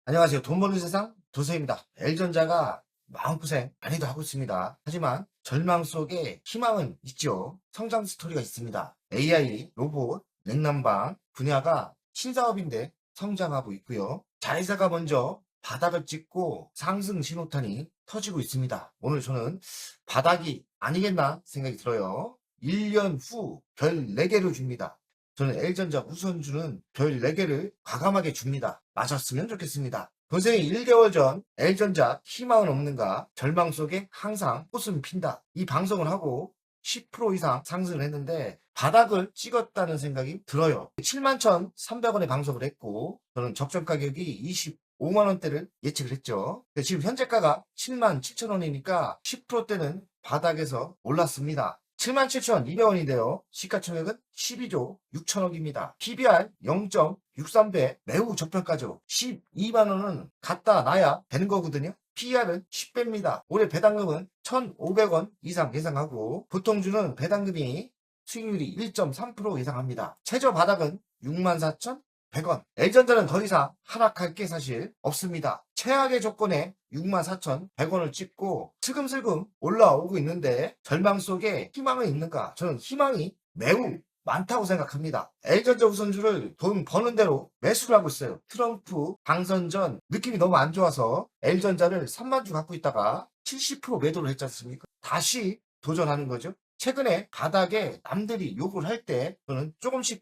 안녕하세요. 돈 버는 세상 도세입니다. L전자가 마음고생 많이도 하고 있습니다. 하지만 절망 속에 희망은 있죠. 성장 스토리가 있습니다. AI, 로봇, 냉난방 분야가 신사업인데 성장하고 있고요. 자회사가 먼저 바닥을 찍고 상승 신호탄이 터지고 있습니다. 오늘 저는 바닥이 아니겠나 생각이 들어요. 1년 후 별 4개를 줍니다. 저는 L전자 우선주는 별 4개를 과감하게 줍니다. 맞았으면 좋겠습니다. 선생이 1개월 전 L전자 희망은 없는가 절망 속에 항상 꽃은 핀다. 이 방송을 하고 10% 이상 상승을 했는데 바닥을 찍었다는 생각이 들어요. 71,300원에 방송을 했고 저는 적정 가격이 25만원대를 예측을 했죠. 지금 현재가가 77,000원이니까 10%대는 바닥에서 올랐습니다. 77,200원인데요. 시가총액은 12조 6천억입니다. PBR 0.63배 매우 저평가죠. 12만원은 갖다 놔야 되는 거거든요. PER은 10배입니다. 올해 배당금은 1,500원 이상 예상하고 보통주는 배당금이 수익률이 1.3% 예상합니다. 최저 바닥은 64,100원. L전자는 더 이상 하락할 게 사실 없습니다. 최악의 조건에 64,100원을 찍고 슬금슬금 올라오고 있는데 절망 속에 희망은 있는가? 저는 희망이 매우 많다고 생각합니다. L전자 우선주를 돈 버는 대로 매수를 하고 있어요. 트럼프 당선 전 느낌이 너무 안 좋아서 L전자를 3만 주 갖고 있다가 70% 매도를 했지 않습니까? 다시 도전하는 거죠. 최근에 바닥에 남들이 욕을 할 때 저는 조금씩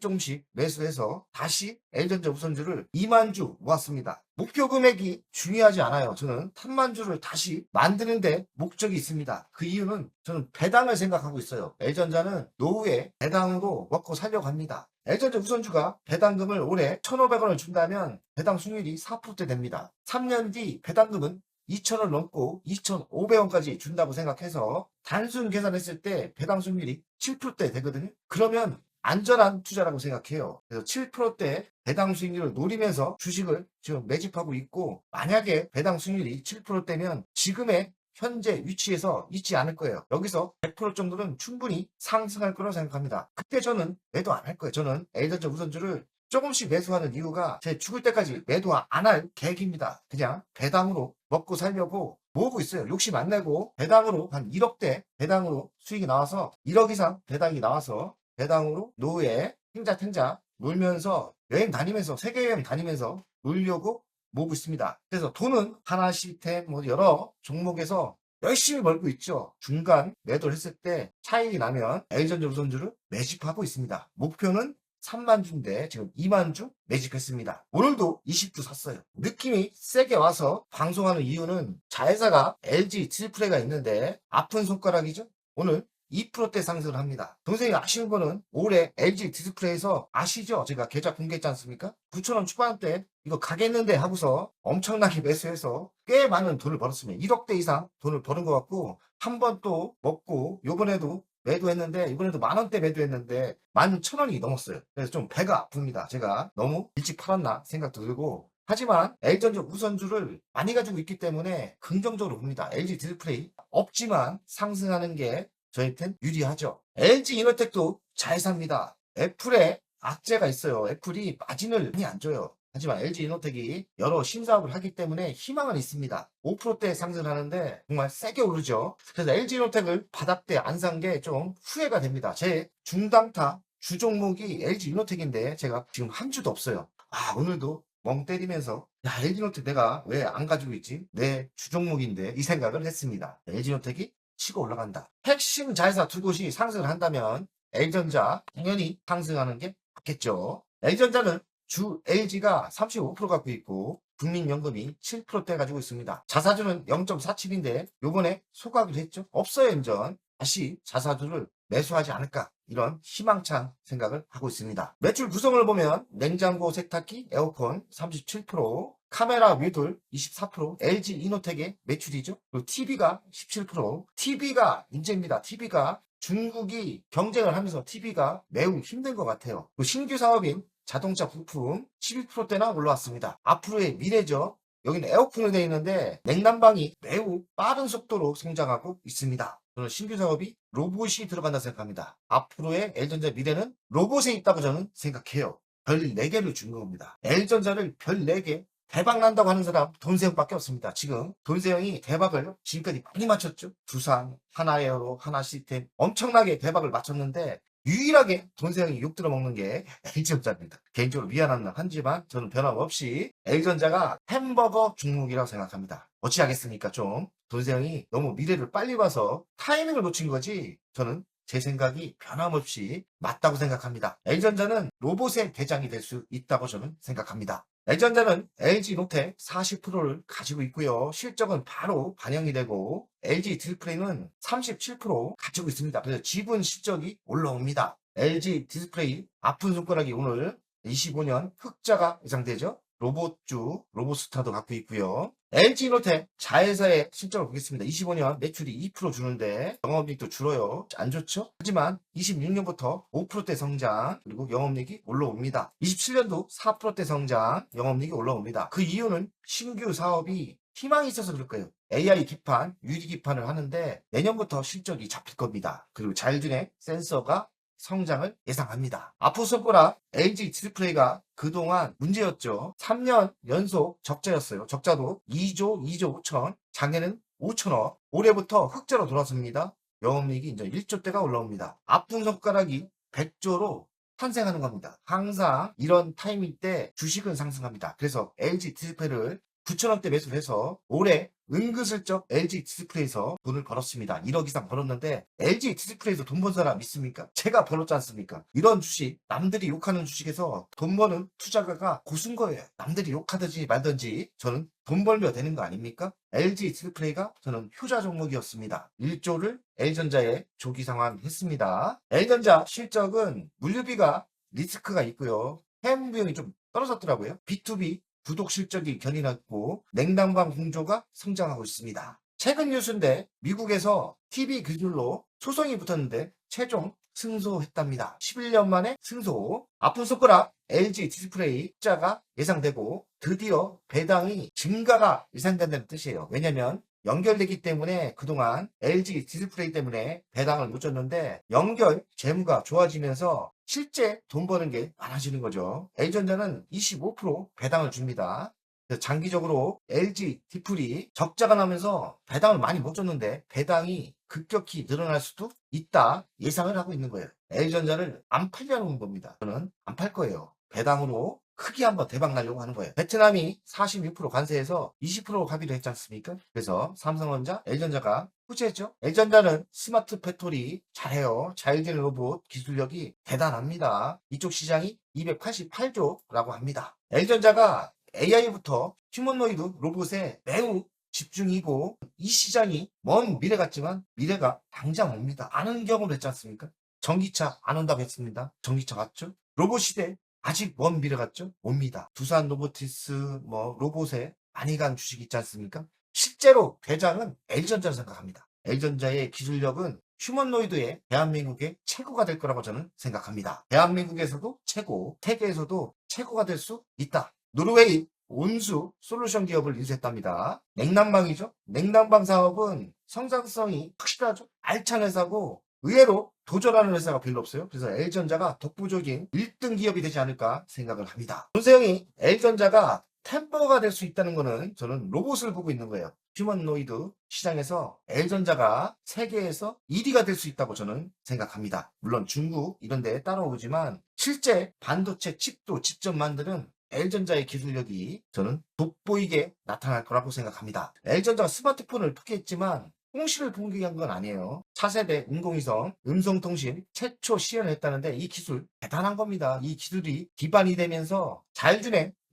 매수해서 다시 L전자 우선주를 2만 주 모았습니다. 목표 금액이 중요하지 않아요. 저는 3만 주를 다시 만드는데 목적이 있습니다. 그 이유는 저는 배당을 생각하고 있어요. L전자는 노후에 배당으로 먹고 살려고 합니다. L전자 우선주가 배당금을 올해 1,500원을 준다면 배당 수익률이 4%대 됩니다. 3년 뒤 배당금은 2,000원 넘고 2,500원까지 준다고 생각해서 단순 계산했을 때 배당 수익률이 7%대 되거든요. 그러면 안전한 투자라고 생각해요. 그래서 7%대 배당 수익률을 노리면서 주식을 지금 매집하고 있고 만약에 배당 수익률이 7%대면 지금의 현재 위치에서 있지 않을 거예요. 여기서 100% 정도는 충분히 상승할 거라고 생각합니다. 그때 저는 매도 안 할 거예요. 저는 L전자 우선주를 조금씩 매수하는 이유가 제 죽을 때까지 매도 안 할 계획입니다. 그냥 배당으로 먹고 살려고 모으고 있어요. 욕심 안 내고 배당으로 한 1억대 배당으로 수익이 나와서 1억 이상 배당이 나와서 배당으로 노후에 탱자탱자 놀면서 여행 다니면서 세계 여행 다니면서 놀려고 모으고 있습니다. 그래서 돈은 하나 시스템 뭐 여러 종목에서 열심히 벌고 있죠. 중간 매도를 했을 때 차익이 나면 L전자 우선주를 매집하고 있습니다. 목표는 3만 주인데 지금 2만 주 매집했습니다. 오늘도 20주 샀어요. 느낌이 세게 와서 방송하는 이유는 자회사가 LG 디스플레이가 있는데 아픈 손가락이죠. 오늘 2%대 상승을 합니다. 동생이 아쉬운 거는 올해 LG 디스플레이에서 아시죠? 제가 계좌 공개했지 않습니까? 9,000원 초반대 이거 가겠는데 하고서 엄청나게 매수해서 꽤 많은 돈을 벌었습니다. 1억대 이상 돈을 버는 것 같고 한 번 또 먹고 요번에도 매도했는데 이번에도 10,000원대 매도했는데 11,000원이 넘었어요. 그래서 좀 배가 아픕니다. 제가 너무 일찍 팔았나 생각도 들고 하지만 L전자 우선주를 많이 가지고 있기 때문에 긍정적으로 봅니다. LG 디스플레이 없지만 상승하는 게 저희한테는 유리하죠. LG 이노텍도 잘 삽니다. 애플에 악재가 있어요. 애플이 마진을 많이 안 줘요. 하지만 LG 이노텍이 여러 신사업을 하기 때문에 희망은 있습니다. 5%대 상승하는데 정말 세게 오르죠. 그래서 LG 이노텍을 바닥대 안 산 게 좀 후회가 됩니다. 제 중단타 주 종목이 LG 이노텍인데 제가 지금 한 주도 없어요. 오늘도 멍 때리면서 야 LG 이노텍 내가 왜 안 가지고 있지? 내 주 종목인데 이 생각을 했습니다. LG 이노텍이 치고 올라간다. 핵심 자회사 두 곳이 상승을 한다면 L전자 당연히 상승하는 게 맞겠죠. L전자는 주 LG가 35% 갖고 있고 국민연금이 7%대 가지고 있습니다. 자사주는 0.47인데 요번에 소각을 했죠. 없어요 연전. 다시 자사주를 매수하지 않을까 이런 희망찬 생각을 하고 있습니다. 매출 구성을 보면 냉장고, 세탁기, 에어컨 37%, 카메라 뮤들 24%, LG 이노텍의 매출이죠. 그리고 TV가 17%, TV가 문제입니다. TV가 중국이 경쟁을 하면서 TV가 매우 힘든 것 같아요. 신규 사업인 자동차 부품 11%대나 올라왔습니다. 앞으로의 미래죠. 여기는 에어컨으로 되어 있는데 냉난방이 매우 빠른 속도로 성장하고 있습니다. 저는 신규 사업이 로봇이 들어간다 생각합니다. 앞으로의 L전자 미래는 로봇에 있다고 저는 생각해요. 별 4개를 준 겁니다. L전자를 별 4개 대박 난다고 하는 사람 돈세영밖에 없습니다. 지금 돈세영이 대박을 지금까지 많이 맞췄죠. 두산, 하나에어로, 하나시스템 엄청나게 대박을 맞췄는데 유일하게 돈세영이 욕 들어먹는 게 LG전자입니다. 개인적으로 미안한 한지만 저는 변함없이 LG전자가 햄버거 중목이라고 생각합니다. 어찌하겠습니까 좀. 돈세영이 너무 미래를 빨리 봐서 타이밍을 놓친 거지 저는 제 생각이 변함없이 맞다고 생각합니다. LG전자는 로봇의 대장이 될 수 있다고 저는 생각합니다. LG전자는 LG 롯데 40%를 가지고 있고요. 실적은 바로 반영이 되고 LG 디스플레이는 37% 가지고 있습니다. 그래서 지분 실적이 올라옵니다. LG 디스플레이 아픈 손가락이 오늘 25년 흑자가 예상되죠. 로봇주, 로봇스타도 갖고 있고요. LG 롯데 자회사의 실적을 보겠습니다. 25년 매출이 2% 주는데 영업이익도 줄어요. 안 좋죠? 하지만 26년부터 5%대 성장 그리고 영업이익이 올라옵니다. 27년도 4%대 성장 영업이익이 올라옵니다. 그 이유는 신규 사업이 희망이 있어서 그럴 거예요. AI 기판, 유리 기판을 하는데 내년부터 실적이 잡힐 겁니다. 그리고 자율주행 센서가 성장을 예상합니다. 앞으로 손가락 LG 디스플레이가 그동안 문제였죠. 3년 연속 적자였어요. 적자도 2조 5천, 작년은 5천억. 올해부터 흑자로 돌아섭니다. 영업이익이 이제 1조대가 올라옵니다. 아픈 손가락이 100조로 탄생하는 겁니다. 항상 이런 타이밍 때 주식은 상승합니다. 그래서 LG 디스플레이를 9천원대 매수를 해서 올해 은근슬쩍 LG 디스플레이에서 돈을 벌었습니다. 1억 이상 벌었는데 LG 디스플레이에서 돈 번 사람 있습니까? 제가 벌었지 않습니까? 이런 주식, 남들이 욕하는 주식에서 돈 버는 투자가가 고순 거예요. 남들이 욕하든지 말든지 저는 돈 벌며 되는 거 아닙니까? LG 디스플레이가 저는 효자 종목이었습니다. 1조를 L전자에 조기 상환했습니다. L전자 실적은 물류비가 리스크가 있고요. 해운 비용이 좀 떨어졌더라고요. B2B 부독 실적이 견인했고 냉난방 공조가 성장하고 있습니다. 최근 뉴스인데 미국에서 TV 기술로 소송이 붙었는데 최종 승소했답니다. 11년 만에 승소. 아픈 손가락 LG 디스플레이 흑자가 예상되고 드디어 배당이 증가가 예상된다는 뜻이에요. 왜냐면 연결되기 때문에 그동안 LG 디스플레이 때문에 배당을 못 줬는데 연결 재무가 좋아지면서 실제 돈 버는 게 많아지는 거죠. L전자는 25% 배당을 줍니다. 그래서 장기적으로 LG 디플이 적자가 나면서 배당을 많이 못 줬는데 배당이 급격히 늘어날 수도 있다 예상을 하고 있는 거예요. L전자를 안 팔려는 겁니다. 저는 안 팔 거예요. 배당으로 크게 한번 대박 나려고 하는 거예요. 베트남이 46% 관세해서 20% 합의를 했지 않습니까? 그래서 삼성전자, L전자가 후지했죠. L전자는 스마트 팩토리 잘해요. 자율주행 로봇 기술력이 대단합니다. 이쪽 시장이 288조라고 합니다. L전자가 AI부터 휴머노이드 로봇에 매우 집중이고 이 시장이 먼 미래 같지만 미래가 당장 옵니다. 아는 경험을 했지 않습니까? 전기차 안 온다고 했습니다. 전기차 왔죠? 로봇 시대 아직 먼 미래 같죠? 옵니다. 두산 로보티스 로봇에 많이 간 주식 있지 않습니까? 실제로 대장은 L전자를 생각합니다. L전자의 기술력은 휴머노이드의 대한민국의 최고가 될 거라고 저는 생각합니다. 대한민국에서도 최고, 세계에서도 최고가 될 수 있다. 노르웨이 온수 솔루션 기업을 인수했답니다. 냉난방이죠. 냉난방 사업은 성장성이 확실하죠. 알찬 회사고 의외로 도전하는 회사가 별로 없어요. 그래서 L전자가 독보적인 1등 기업이 되지 않을까 생각을 합니다. 손세영이 L전자가 템버가 될 수 있다는 거는 저는 로봇을 보고 있는 거예요. 휴머노이드 시장에서 L전자가 세계에서 1위가 될 수 있다고 저는 생각합니다. 물론 중국 이런 데에 따라오지만 실제 반도체 칩도 직접 만드는 L전자의 기술력이 저는 돋보이게 나타날 거라고 생각합니다. L전자가 스마트폰을 포기했지만 홍시를 포기한 건 아니에요. 차세대 인공위성 음성통신 최초 시연을 했다는데 이 기술 대단한 겁니다. 이 기술이 기반이 되면서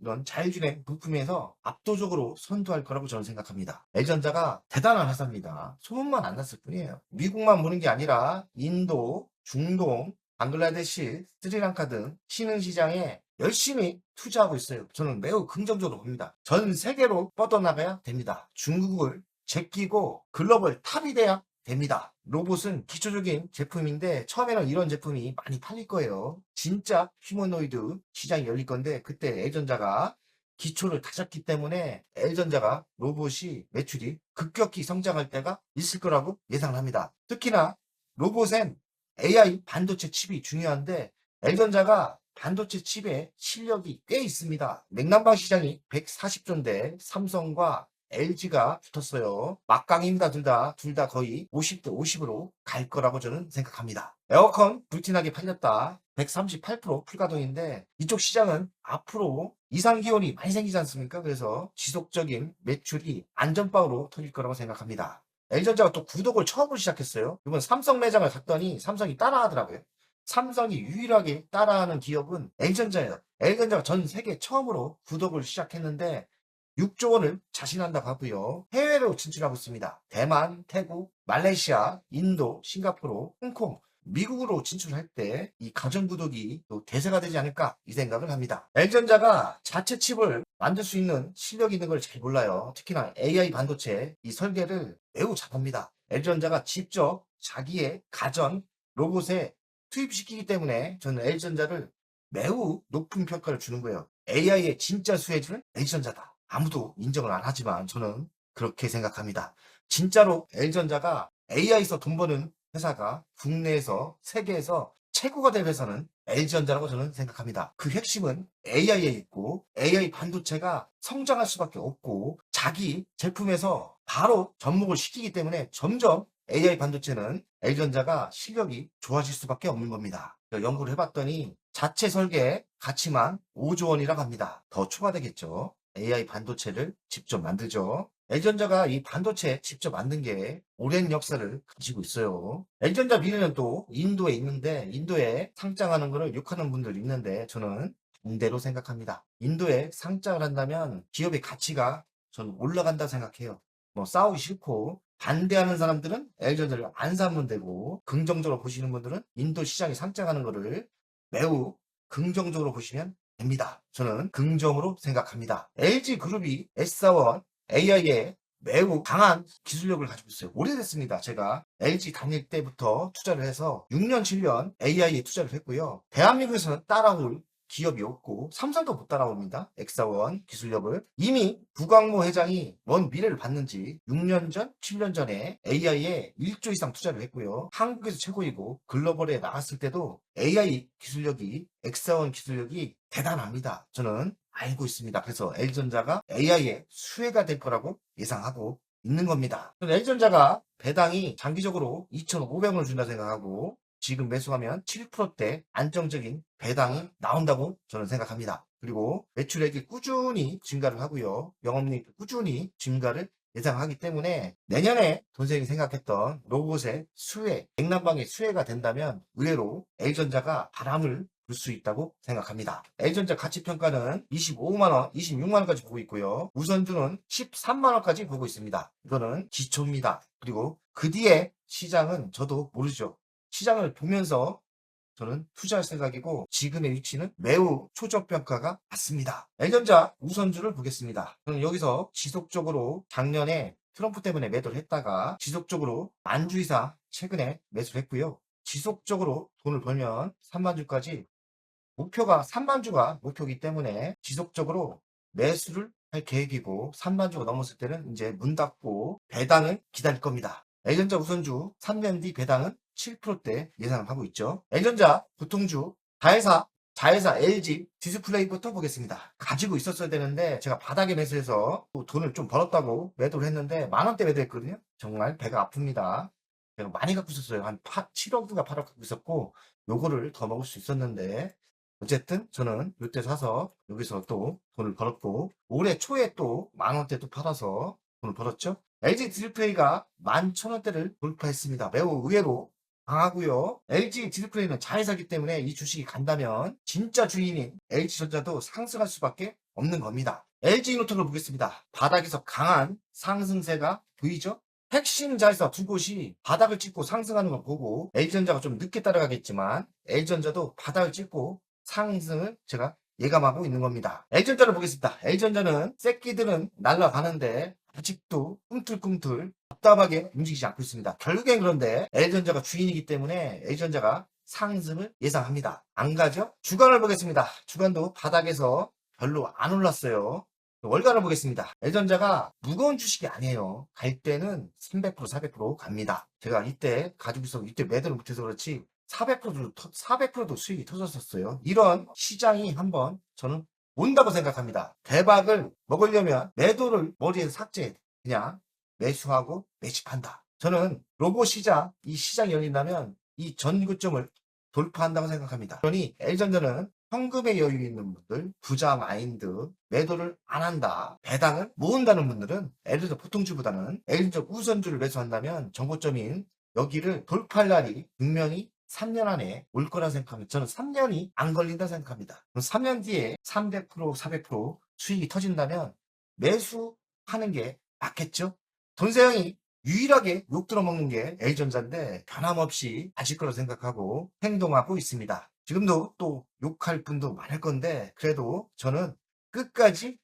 이런 자율주행 부품에서 압도적으로 선도할 거라고 저는 생각합니다. L전자가 대단한 회사입니다. 소문만 안 났을 뿐이에요. 미국만 보는 게 아니라 인도, 중동, 방글라데시, 스리랑카 등 신흥시장에 열심히 투자하고 있어요. 저는 매우 긍정적으로 봅니다. 전 세계로 뻗어나가야 됩니다. 중국을 제끼고 글로벌 탑이 돼야 됩니다. 로봇은 기초적인 제품인데 처음에는 이런 제품이 많이 팔릴 거예요. 진짜 휴머노이드 시장이 열릴 건데 그때 L전자가 기초를 다졌기 때문에 L전자가 로봇이 매출이 급격히 성장할 때가 있을 거라고 예상을 합니다. 특히나 로봇엔 AI 반도체 칩이 중요한데 L전자가 반도체 칩에 실력이 꽤 있습니다. 냉난방 시장이 140조인데 삼성과 LG가 붙었어요. 막강입니다. 둘 다 거의 50대 50으로 갈 거라고 저는 생각합니다. 에어컨 불티나게 팔렸다. 138% 풀가동인데 이쪽 시장은 앞으로 이상기온이 많이 생기지 않습니까? 그래서 지속적인 매출이 안전빵으로 터질 거라고 생각합니다. L전자가 또 구독을 처음으로 시작했어요. 이번 삼성 매장을 갔더니 삼성이 따라하더라고요. 삼성이 유일하게 따라하는 기업은 L전자예요. L전자가 전 세계 처음으로 구독을 시작했는데 6조 원을 자신한다고 하고요. 해외로 진출하고 있습니다. 대만, 태국, 말레이시아, 인도, 싱가포르, 홍콩, 미국으로 진출할 때 이 가전구독이 또 대세가 되지 않을까 이 생각을 합니다. L전자가 자체 칩을 만들 수 있는 실력이 있는 걸 잘 몰라요. 특히나 AI 반도체 이 설계를 매우 잘합니다. L전자가 직접 자기의 가전 로봇에 투입시키기 때문에 저는 L전자를 매우 높은 평가를 주는 거예요. AI의 진짜 수혜주는 L전자다. 아무도 인정을 안 하지만 저는 그렇게 생각합니다. 진짜로 L전자가 AI에서 돈 버는 회사가 국내에서 세계에서 최고가 될 회사는 LG전자라고 저는 생각합니다. 그 핵심은 AI에 있고 AI 반도체가 성장할 수밖에 없고 자기 제품에서 바로 접목을 시키기 때문에 점점 AI 반도체는 LG전자가 실력이 좋아질 수밖에 없는 겁니다. 연구를 해봤더니 자체 설계 가치만 5조 원이라고 합니다. 더 초과되겠죠. AI 반도체를 직접 만들죠. L전자가 이 반도체 직접 만든 게 오랜 역사를 가지고 있어요. L전자 미래는 또 인도에 있는데 인도에 상장하는 것을 욕하는 분들이 있는데 저는 반대로 생각합니다. 인도에 상장을 한다면 기업의 가치가 저는 올라간다 생각해요. 뭐 싸우기 싫고 반대하는 사람들은 L전자를 안 사면 되고 긍정적으로 보시는 분들은 인도 시장에 상장하는 것을 매우 긍정적으로 보시면 됩니다. 저는 긍정으로 생각합니다. LG그룹이 S사원 AI에 매우 강한 기술력을 가지고 있어요. 오래됐습니다. 제가 LG 다닐 때부터 투자를 해서 6년, 7년 AI에 투자를 했고요. 대한민국에서는 따라올 기업이 없고 삼성도 못 따라옵니다. 엑사원 기술력을. 이미 부광모 회장이 먼 미래를 봤는지 6년 전, 7년 전에 AI에 1조 이상 투자를 했고요. 한국에서 최고이고 글로벌에 나갔을 때도 AI 기술력이 엑사원 기술력이 대단합니다. 저는 알고 있습니다. 그래서 L전자가 AI의 수혜가 될 거라고 예상하고 있는 겁니다. L전자가 배당이 장기적으로 2,500원을 준다 생각하고 지금 매수하면 7%대 안정적인 배당이 나온다고 저는 생각합니다. 그리고 매출액이 꾸준히 증가를 하고요. 영업이익도 꾸준히 증가를 예상하기 때문에 내년에 돈생이 생각했던 로봇의 수혜, 냉난방의 수혜가 된다면 의외로 L전자가 바람을 불 수 있다고 생각합니다. L전자 가치평가는 25만원, 26만원까지 보고 있고요. 우선주는 13만원까지 보고 있습니다. 이거는 기초입니다. 그리고 그 뒤에 시장은 저도 모르죠. 시장을 보면서 저는 투자할 생각이고 지금의 위치는 매우 초저평가가 맞습니다. L전자 우선주를 보겠습니다. 저는 여기서 지속적으로 작년에 트럼프 때문에 매도를 했다가 지속적으로 만주 이상 최근에 매수를 했고요. 지속적으로 돈을 벌면 3만주까지 목표가 3만주가 목표이기 때문에 지속적으로 매수를 할 계획이고 3만주가 넘었을 때는 이제 문 닫고 배당을 기다릴 겁니다. L전자 우선주 3년 뒤 배당은 7%대 예상을 하고 있죠. L전자 보통주 자회사 LG 디스플레이부터 보겠습니다. 가지고 있었어야 되는데 제가 바닥에 매수해서 돈을 좀 벌었다고 매도를 했는데 만원대 매도했거든요. 정말 배가 아픕니다. 제가 많이 갖고 있었어요. 한 7억인가 8억 갖고 있었고 요거를 더 먹을 수 있었는데 어쨌든 저는 이때 사서 여기서 또 돈을 벌었고 올해 초에 또 만원대 또 팔아서 돈을 벌었죠. LG 디스플레이가 11,000원대를 돌파했습니다. 매우 의외로 강하고요. LG 디스플레이는 자회사기 때문에 이 주식이 간다면 진짜 주인인 LG전자도 상승할 수밖에 없는 겁니다. LG이노텍을 보겠습니다. 바닥에서 강한 상승세가 보이죠? 핵심 자회사 두 곳이 바닥을 찍고 상승하는 걸 보고 LG전자가 좀 늦게 따라가겠지만 LG전자도 바닥을 찍고 상승을 제가 예감하고 있는 겁니다. L전자를 보겠습니다. L전자는 새끼들은 날아가는데 아직도 꿈틀꿈틀 답답하게 움직이지 않고 있습니다. 결국엔 그런데 L전자가 주인이기 때문에 L전자가 상승을 예상합니다. 안 가죠? 주간을 보겠습니다. 주간도 바닥에서 별로 안 올랐어요. 월간을 보겠습니다. L전자가 무거운 주식이 아니에요. 갈 때는 300%, 400% 갑니다. 제가 이때 가지고 있어 이때 매도를 못해서 그렇지 400%도 수익이 터졌었어요. 이런 시장이 한번 저는 온다고 생각합니다. 대박을 먹으려면 매도를 머리에서 삭제, 그냥 매수하고 매집한다. 저는 로봇 시장, 이 시장이 열린다면 이 전고점을 돌파한다고 생각합니다. 그러니 L전자는 현금에 여유 있는 분들, 부자 마인드, 매도를 안 한다, 배당을 모은다는 분들은 L전자 보통주보다는 L전자 우선주를 매수한다면 전고점인 여기를 돌파할 날이 분명히 3년 안에 올 거라 생각합니다. 저는 3년이 안 걸린다 생각합니다. 그럼 3년 뒤에 300%, 400% 수익이 터진다면 매수하는 게 맞겠죠? 돈세형이 유일하게 욕 들어먹는 게 L전자인데 변함없이 가질 거라 생각하고 행동하고 있습니다. 지금도 또 욕할 분도 많을 건데 그래도 저는 끝까지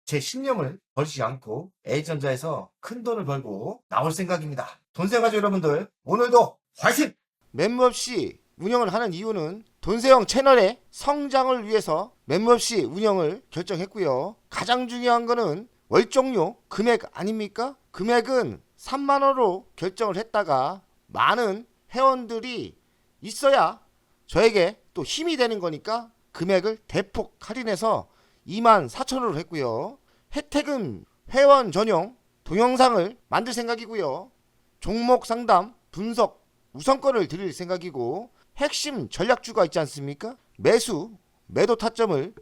제 신념을 버리지 않고 L전자에서 큰 돈을 벌고 나올 생각입니다. 돈세형 가족 여러분들 오늘도 화이팅! 멤버없이 운영을 하는 이유는 돈세형 채널의 성장을 위해서 멤버없이 운영을 결정했고요. 가장 중요한 거는 월정료 금액 아닙니까? 금액은 3만원으로 결정을 했다가 많은 회원들이 있어야 저에게 또 힘이 되는 거니까 금액을 대폭 할인해서 24,000원으로 했고요. 혜택은 회원 전용 동영상을 만들 생각이고요. 종목 상담 분석 우선권을 드릴 생각이고 핵심 전략주가 있지 않습니까? 매도 타점을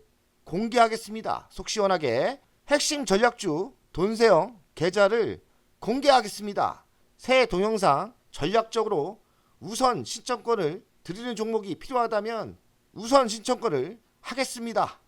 공개하겠습니다. 속 시원하게 핵심 전략주 돈세형 계좌를 공개하겠습니다. 새 동영상 전략적으로 우선 신청권을 드리는 종목이 필요하다면 우선 신청권을 하겠습니다.